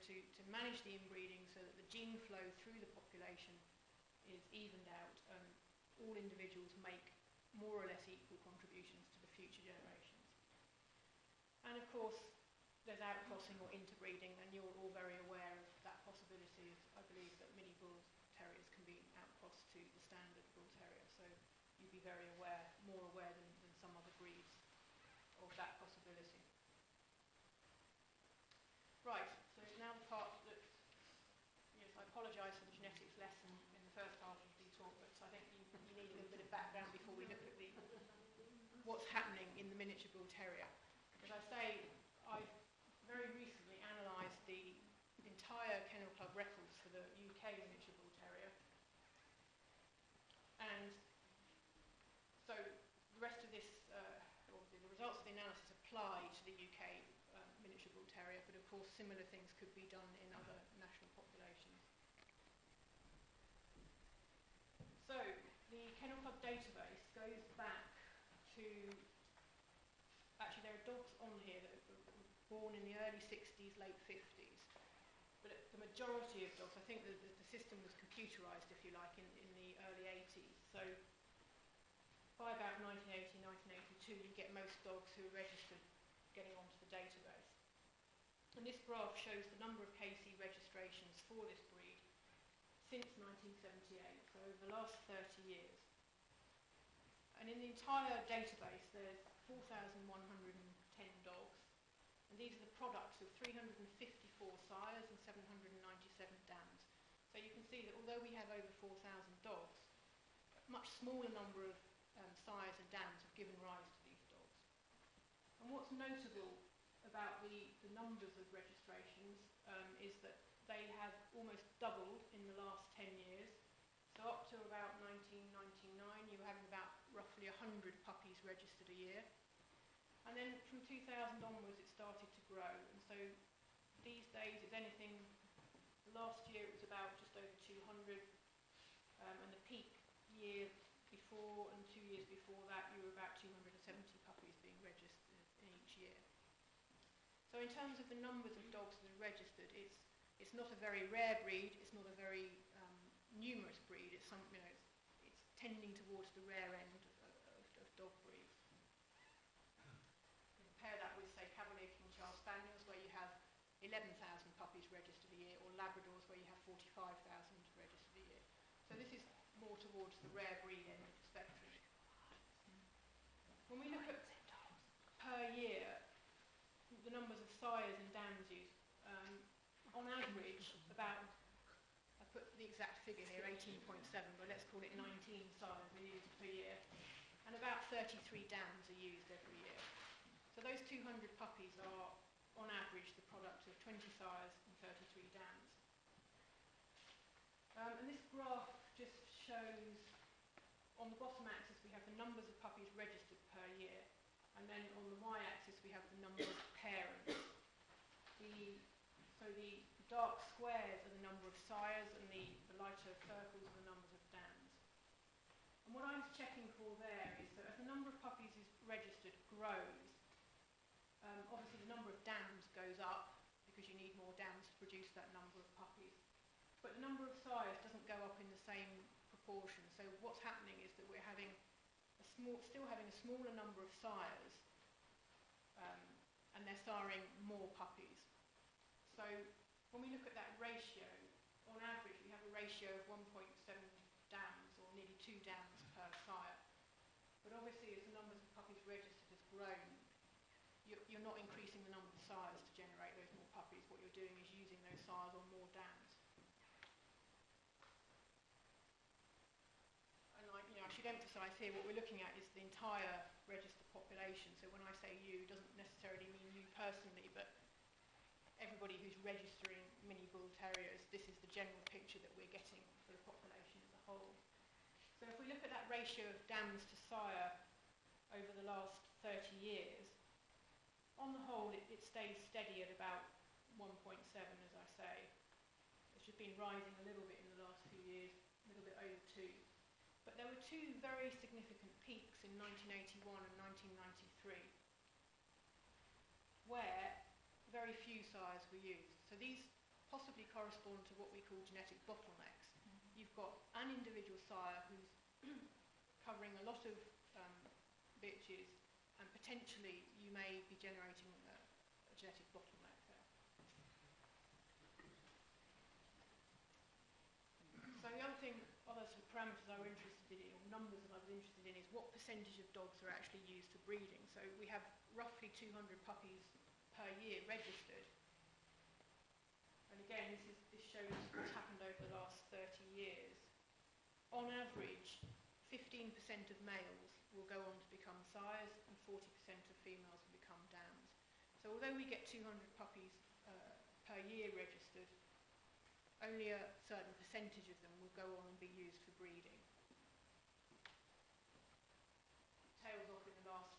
to manage the inbreeding so that the gene flow through the population is evened out and all individuals make more or less equal contributions to the future generations. And of course, there's outcrossing or interbreeding, and you're all very aware of that possibility. I believe that mini bull terriers can be outcrossed to the standard bull terrier, so you'd be very aware, more aware than some other breeds of that possibility. Right, so now the part that, yes, I apologise for the genetics lesson in the first half of the talk, but I think you need a little bit of background before we look at what's happening in the miniature bull terrier. As I say, I've very recently analysed the entire Kennel Club records for the UK miniature bull terrier, and so the rest of this, the results of the analysis apply to the UK miniature bull terrier, but of course similar things could be done in other national populations. So the Kennel Club database goes back to, actually there are dogs on here that were born in the early 60s, late 50s, but the majority of dogs, I think the system was computerised, if you like, in the early 80s. So by about 1980, 1982, you get most dogs who are registered getting onto the database. And this graph shows the number of KC registrations for this breed since 1978, so over the last 30 years. And in the entire database, there's 4,110 dogs, and these are the products of 354 sires and 797 dams. So you can see that although we have over 4,000 dogs, a much smaller number of sires and dams have given rise to these dogs. And what's notable about the numbers of registrations is that they have almost doubled in the last 10 years. So up to about 1999, you were having about roughly 100 puppies registered a year. And then from 2000 onwards, it started to grow. And so these days, if anything, last year it was about just over 200. And the peak year before and 2 years before that, you were about 270 puppies being registered in each year. So in terms of the numbers of dogs that are registered, it's not a very rare breed, it's not a very numerous breed, it's tending towards the rare end of dog breeds. Compare that with, say, Cavalier King Charles Spaniels, where you have 11,000 puppies registered a year, or Labradors, where you have 45,000 registered a year. So this is more towards the rare breed end of the spectrum. When we look at per year, the numbers of sires and dams used, on average, about, I put the exact figure here, 18.7, but let's call it 19 sires are used per year, and about 33 dams are used every year. So those 200 puppies are, on average, the product of 20 sires and 33 dams. And this graph just shows, on the bottom axis we have the numbers of puppies registered per year, and then on the y-axis we have the number of parents. So the dark squares are the number of sires, and the lighter circles are the numbers of dams. And what I'm checking for there is that as the number of puppies is registered grows, obviously the number of dams goes up because you need more dams to produce that number of puppies. But the number of sires doesn't go up in the same proportion. So what's happening is that we're having still having a smaller number of sires, and they're siring more puppies. So when we look at that ratio, on average we have a ratio of 1.7 dams, or nearly 2 dams per sire. But obviously as the numbers of puppies registered has grown, you're not increasing the number of sires to generate those more puppies. What you're doing is using those sires on more dams. And I should emphasise here, what we're looking at is the entire registered population. So when I say you, it doesn't necessarily mean you personally, but everybody who's registering mini bull terriers, this is the general picture that we're getting for the population as a whole. So if we look at that ratio of dams to sire over the last 30 years, on the whole it stays steady at about 1.7, as I say. It's just been rising a little bit in the last few years, a little bit over 2. But there were 2 very significant peaks in 1981 and 1993, where very few sires were used. So these possibly correspond to what we call genetic bottlenecks. You've got an individual sire who's covering a lot of bitches, and potentially you may be generating a genetic bottleneck there. So the other thing, other sort of parameters I was interested in, or numbers that I was interested in, is what percentage of dogs are actually used for breeding. So we have roughly 200 puppies per year registered. And again, this shows what's happened over the last 30 years. On average, 15% of males will go on to become sires and 40% of females will become dams. So although we get 200 puppies per year registered, only a certain percentage of them will go on and be used for breeding. Tails off in the last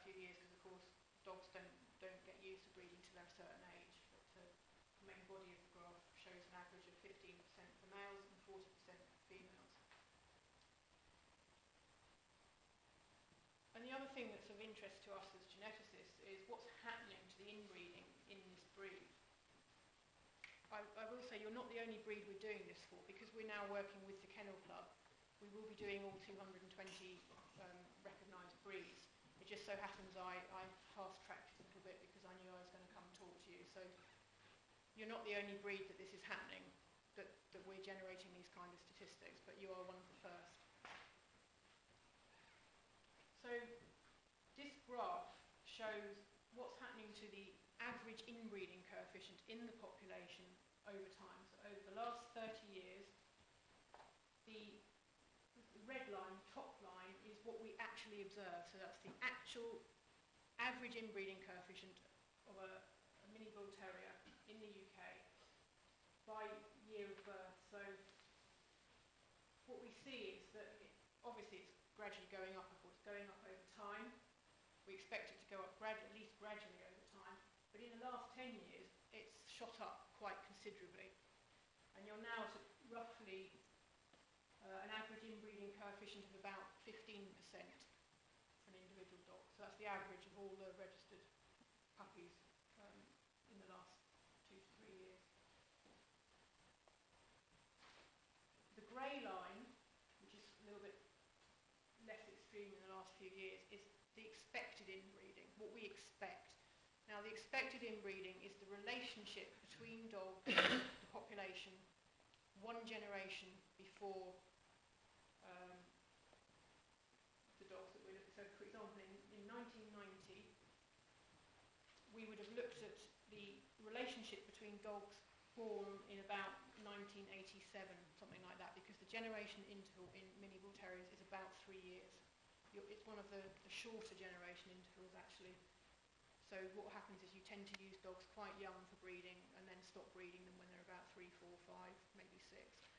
few years because, of course, dogs don't get used for breeding till they're a certain age. But the main body of the graph shows an average of 15% for males and 40% for females. And the other thing that's of interest to us as geneticists is what's happening to the inbreeding in this breed. I will say you're not the only breed we're doing this for, because we're now working with the Kennel Club. We will be doing all 220 recognised breeds. It just so happens I fast-tracked it a little bit because I knew I was going to come talk to you. So you're not the only breed that this is happening, that we're generating these kind of statistics, but you are one of the first. So this graph shows what's happening to the average inbreeding coefficient in the population over time. So over the last 30 years, the red line, top line, is what we actually observe. So that's the actual average inbreeding coefficient of a mini bull terrier in the UK by year of birth. So what we see is that obviously it's gradually going up. Of course, it's going up over time. We expect it to go up at least gradually over time. But in the last 10 years, it's shot up quite considerably. And you're now at roughly an average inbreeding coefficient of about 15% for an individual dog. So that's the average of all the registered puppies in the last 2 to 3 years. The grey line, which is a little bit less extreme in the last few years, is the expected inbreeding, what we expect. Now, the expected inbreeding is the relationship between dogs and the population one generation before the dogs that we're looking at. So, for example, in 1990, we would have looked at the relationship between dogs born in about 1987, something like that, because the generation interval in mini bull terriers is about 3 years. It's one of the shorter generation intervals, actually. So what happens is you tend to use dogs quite young for breeding and then stop breeding them when they're about 3, 4, 5, maybe 6.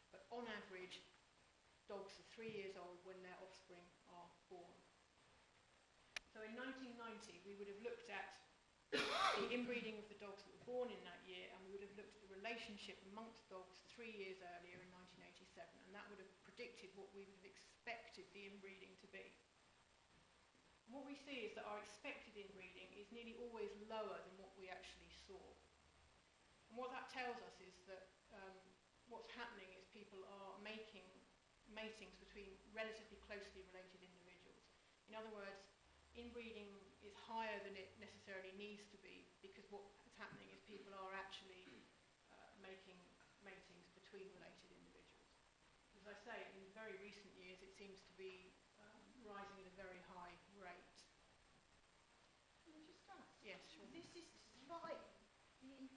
But on average, dogs are 3 years old when their offspring are born. So in 1990, we would have looked at the inbreeding of the dogs that were born in that year, and we would have looked at the relationship amongst dogs 3 years earlier in 1987, and that would have predicted what we would have expected the inbreeding to be. And what we see is that our expected inbreeding is nearly always lower than what we actually saw. And what that tells us is that what's happening is people are making matings between relatively closely related individuals. In other words, inbreeding is higher than it necessarily needs to be, because what's happening is people are actually making matings between related individuals. As I say, in very recent years it seems to be rising at a very high rate. Can I just ask? Yes, sure. This is despite the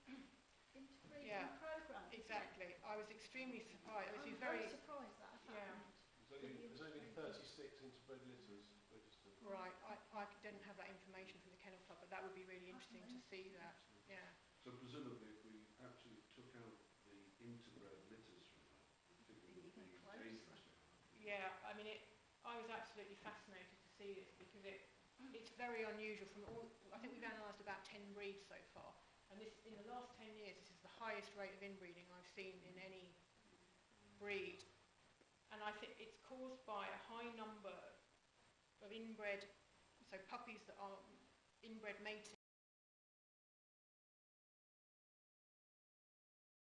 integrated programme. Exactly. I was extremely surprised. I'm very surprised that happened. There's only 36 interbred litters registered. Right. I didn't have that information from the Kennel Club, but that would be really interesting to see that. Yeah. So presumably, if we actually took out the interbred litters from that, the figure would be dangerously high. Yeah. I mean, I was absolutely fascinated to see this, because it's very unusual. From all, I think we've analysed about 10 breeds so far, and this, in the last 10 years, this is the highest rate of inbreeding I've seen in any breed. And I think it's caused by a high number of inbred, so puppies that are inbred mating